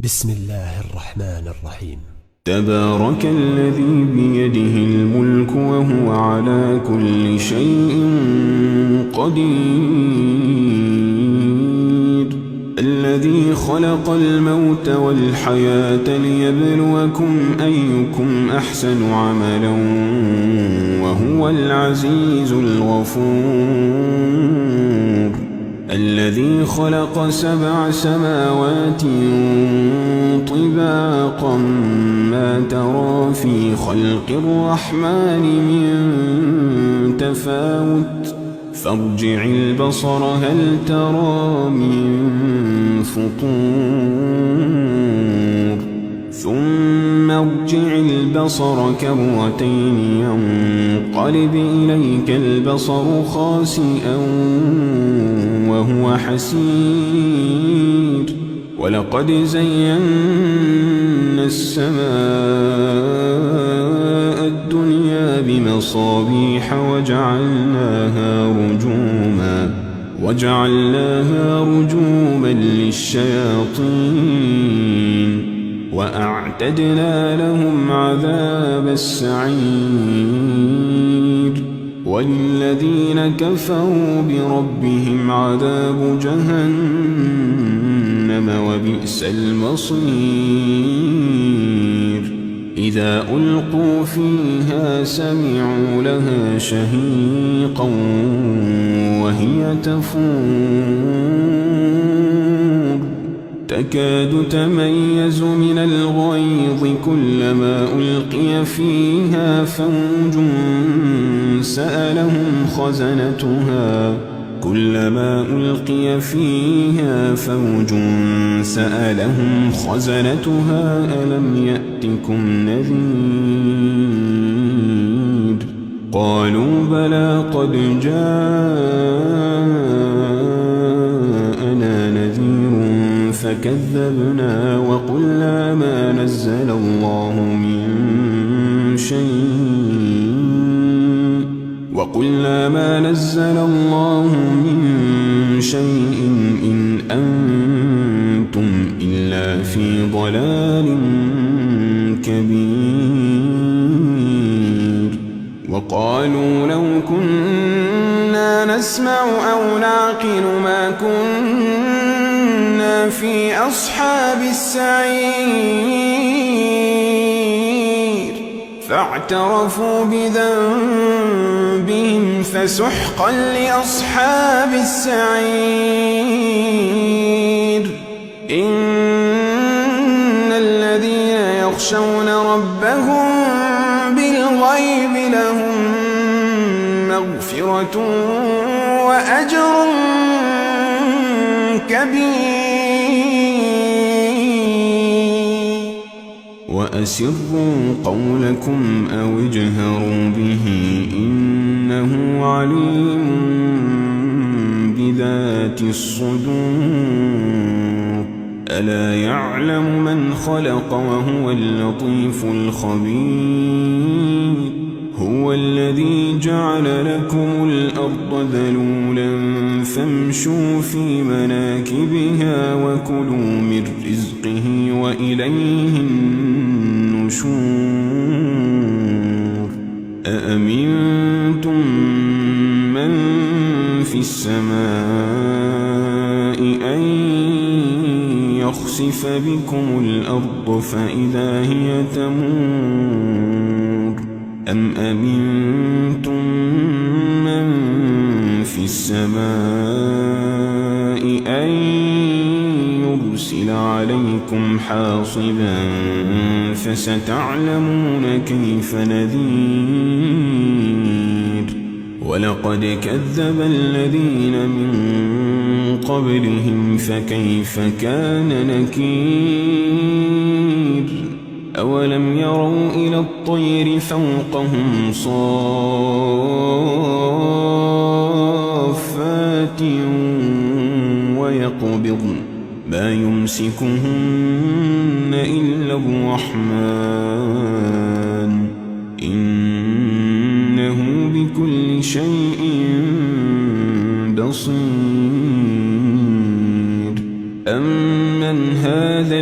بسم الله الرحمن الرحيم. تبارك الذي بيده الملك وهو على كل شيء قدير، الذي خلق الموت والحياة ليبلوكم أيكم أحسن عملا وهو العزيز الغفور، الذي خلق 7 سماوات طباقا ما ترى في خلق الرحمن من تفاوت، فارجع البصر هل ترى من فطور، ثم ارجع البصر كرتين ينقلب إليك البصر خاسئا وهو حسير، ولقد زينا السماء الدنيا بمصابيح وجعلناها رجوما للشياطين، وأعتدنا لهم عذاب السعير، وللذين كفروا بربهم عذاب جهنم وبئس المصير، إذا ألقوا فيها سمعوا لها شهيقا وهي تفور، تكاد تميز من الغيظ كلما ألقي فيها فوج سألهم خزنتها ألم يأتكم نذير، قالوا بلى قد جاءنا نذير فكذبنا وقلنا ما نزل الله من شيء إن أنتم إلا في ضلال كبير، وقالوا لو كنا نسمع أو نعقل ما كنا في أصحاب السعير، فاعترفوا بذنبهم فسحقا لأصحاب السعير، إن الذين يخشون ربهم بالغيب لهم مغفرة وأجر كبير، وأسروا قولكم أو اجهروا به إنه عليم بذات الصدور، ألا يعلم من خلق وهو اللطيف الخبير، هو الذي جعل لكم الأرض ذلولا فامشوا في مناكبها وكلوا من رزقه وإليه النشور، أأمنتم من في السماء أن يخسف بكم الأرض فإذا هي تمور، أم أمنتم من في السماء أن يرسل عليكم حاصبا فستعلمون كيف نذير، ولقد كذب الذين من قبلهم فكيف كان نكير، أولم يروا إلى الطير فوقهم صافات ويقبضن ما يمسكهن إلا الرحمن إنه بكل شيء بصير، أمن هذا